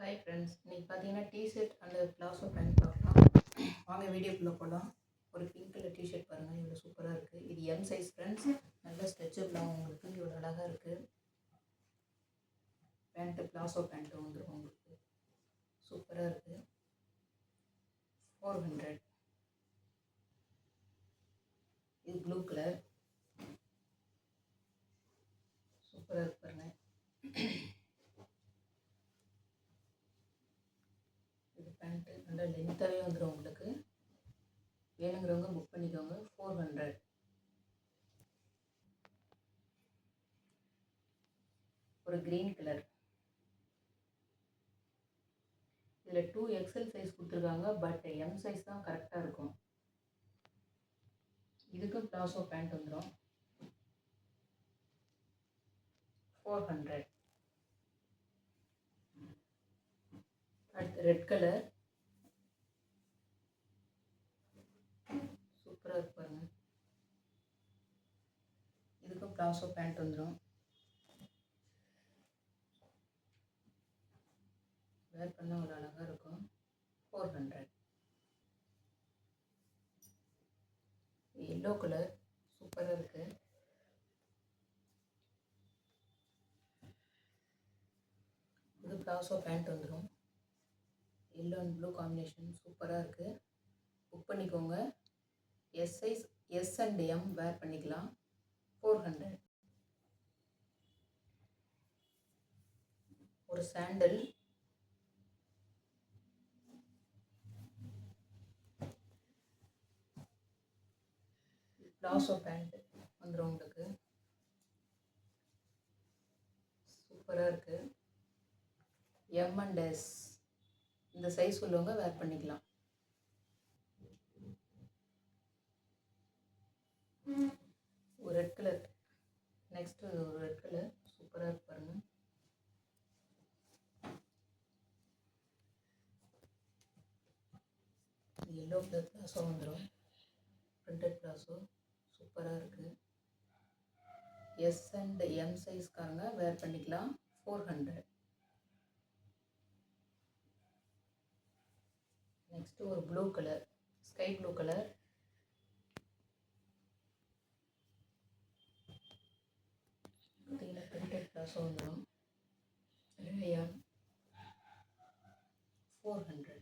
Hi friends, இன்றைக்கி பார்த்தீங்கன்னா T shirt and palazzo pant பார்க்கலாம். வாங்க வீடியோக்குள்ளே போகலாம். ஒரு பிங்க் கலர் டிஷர்ட் பாருங்கள், இவ்வளோ சூப்பராக இருக்குது. இது எம் சைஸ் ஃப்ரெண்ட்ஸ், நல்ல ஸ்ட்ரெச்சபிளாக உங்களுக்கு இவ்வளோ அழகாக இருக்குது. பேண்ட்டு பிளாசோ பேண்ட்டு வந்துடும் உங்களுக்கு, சூப்பராக இருக்குது. 400. இது ப்ளூ கலர், சூப்பராக இருக்கு பாருங்கள். இது பேண்ட்டு நல்லா லென்த்தாகவே வந்துடும் உங்களுக்கு. வேணுங்கிறவங்க புக் பண்ணிக்கோங்க. 400. ஒரு க்ரீன் கலர், இதில் 2XL சைஸ் கொடுத்துருக்காங்க, பட் எம் சைஸ் தான் கரெக்டாக இருக்கும். இதுக்கும் பிளாசோ பேண்ட் வந்துடும். 400. அடுத்து ரெட் கலர், சூப்பராக இருக்கு பாருங்க. இதுக்கும் பிளாசோ பேண்ட் வந்துடும். வேர் பண்ணால் ஒரு அழகாக இருக்கும். 400. எல்லோ கலர், சூப்பராக இருக்கு. இது பிளாசோ பேண்ட் வந்துடும். எல்லோ அண்ட் ப்ளூ காம்பினேஷன் சூப்பராக இருக்குது. புக் பண்ணிக்கோங்க. S size, S and M wear பண்ணிக்கலாம். 400. ஒரு சாண்டல், பிளாசோ பேண்ட் வந்துடும் உங்களுக்கு, சூப்பராக இருக்குது. எம் அண்ட் எஸ் இந்த சைஸ் உள்ளவங்க வேர் பண்ணிக்கலாம். ஒரு ரெட் கலர், நெக்ஸ்ட்டு ஒரு ரெட் கலர் சூப்பராக இருக்கு பாருங்கள். எல்லோ கலர் பிளாசோ வந்துடும், பிரிண்டட் பிளாசோ சூப்பராக இருக்குது. எஸ் அண்ட் எம் சைஸ்காரங்க வேர் பண்ணிக்கலாம். 400. நெக்ஸ்ட்டு ஒரு blue colour, sky blue colour, பார்த்தீங்கன்னா பிரிண்டட் பிளாசோ வந்துடும். Rayon 400.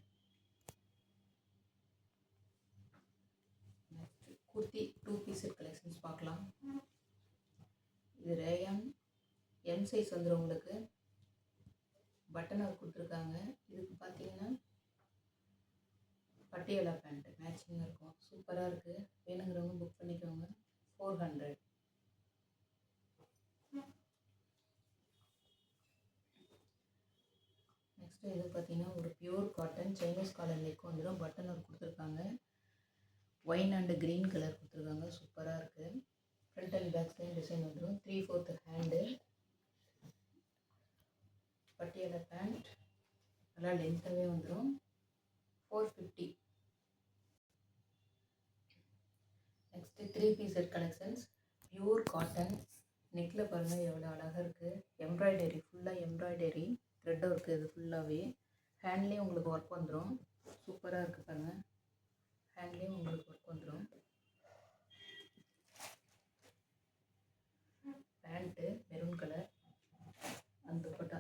Next kurti 2 piece collections பார்க்கலாம். இது ரேயான் எம் சைஸ் வந்துடும் உங்களுக்கு. பட்டனர் கொடுத்துருக்காங்க. இதுக்கு பார்த்தீங்கன்னா பட்டியாலா பேண்ட் மேட்சிங்காக இருக்கும், சூப்பராக இருக்குது. வேணுங்கிறவங்க புக் பண்ணிக்கோங்க. 400. நெக்ஸ்ட்டு இது பார்த்தீங்கன்னா ஒரு pure cotton Chinese collar neck வந்துடும். பட்டனர் கொடுத்துருக்காங்க. ஒயின் அண்ட் க்ரீன் கலர் கொடுத்துருக்காங்க, சூப்பராக இருக்குது. Front and back side design வந்துடும். 3/4 ஹேண்டு. பட்டியாலா பேண்ட் நல்லா லென்த்தாகவே வந்துடும். 450. Next 3 piece collections, pure cotton. நெக்கில் பாருங்கள் எவ்வளோ அழகாக இருக்குது. எம்ப்ராய்டரி, ஃபுல்லாக எம்ப்ராய்டரி த்ரெட் ஒர்க்கு. இது ஃபுல்லாகவே ஹேண்ட்லேயும் உங்களுக்கு ஒர்க் வந்துடும். சூப்பராக இருக்குது பாருங்கள். ஹேண்ட்லேயும் உங்களுக்கு ஒர்க் வந்துடும். பேண்ட்டு மெரூன் கலர், அந்த துப்பட்டா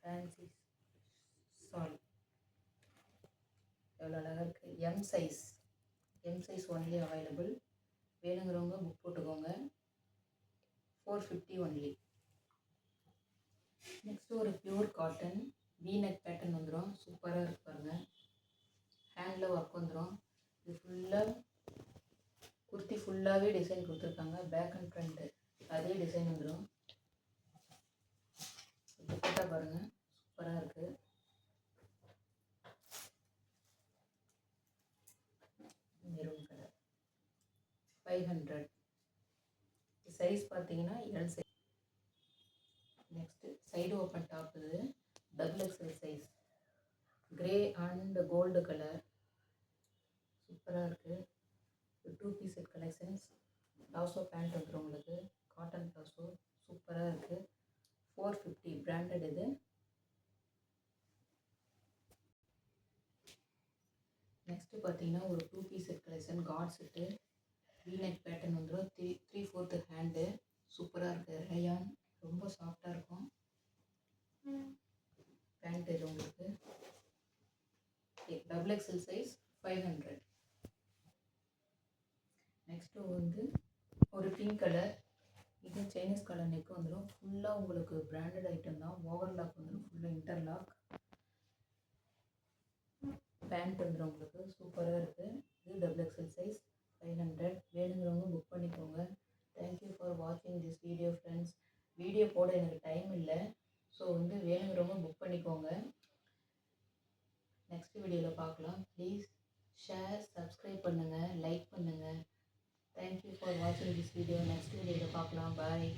ஃபேன்சி சால் எவ்வளோ அழகாக இருக்குது. M size, M size only available. வேணுங்கிறவங்க புக் போட்டுக்கோங்க. 450 ஒன்லி. நெக்ஸ்ட்டு ஒரு பியூர் காட்டன் வீநெக் பேட்டர்ன் வந்துடும். சூப்பராக இருக்கு பாருங்கள். ஹேண்டில் ஒர்க் வந்துடும். இது ஃபுல்லாக குர்த்தி ஃபுல்லாகவே டிசைன் கொடுத்துருக்காங்க. பேக் அண்ட் ஃப்ரண்ட்டு அதே டிசைன் வந்துடும். துப்பட்டா பாருங்கள், சூப்பராக இருக்குது. Maroon colour 500. சைஸ் பார்த்தீங்கன்னா L size. Next side open top, இது XXL size, grey and gold colour, சூப்பராக இருக்குது. 2 பீஸ் கலெக்ஷன்ஸ். பிளாசோ பேண்ட் வந்துடும் உங்களுக்கு, காட்டன் பிளாசோ சூப்பராக இருக்குது. 450 பிராண்டட் இது. பார்த்தீங்கன்னா ஒரு 2 piece set collection cord set V neck pattern வந்துடும். 3/4 ஹேண்டு சூப்பராக இருக்குது. ரயான் ரொம்ப சாஃப்டாக இருக்கும். பேண்ட் இது உங்களுக்கு டபுள் எக்ஸல் சைஸ் 500. நெக்ஸ்ட்டு வந்து ஒரு பிங்க் கலர், இது சைனீஸ் கலர் நெக் வந்துடும். ஃபுல்லாக உங்களுக்கு பிராண்டட் ஐட்டம் தான். ஓவர்லாக் வந்துடும், ஃபுல்லாக இன்டர்லாக். பேண்ட் வந்துடும் உங்களுக்கு சூப்பராக இருக்குது. இது டபுள் எக்ஸல் சைஸ் 500. வேணுங்கிறவங்க புக் பண்ணிக்கோங்க. தேங்க்யூ ஃபார் வாட்சிங் திஸ் வீடியோ ஃப்ரெண்ட்ஸ். வீடியோ போட எனக்கு டைம் இல்லை, ஸோ வந்து வேணுங்கிறவங்க புக் பண்ணிக்கோங்க. நெக்ஸ்ட் வீடியோவில் பார்க்கலாம். ப்ளீஸ் ஷேர், சப்ஸ்கிரைப் பண்ணுங்கள், லைக் பண்ணுங்கள். தேங்க்யூ ஃபார் வாட்சிங் திஸ் வீடியோ. நெக்ஸ்ட் வீடியோவில் பார்க்கலாம். பாய்.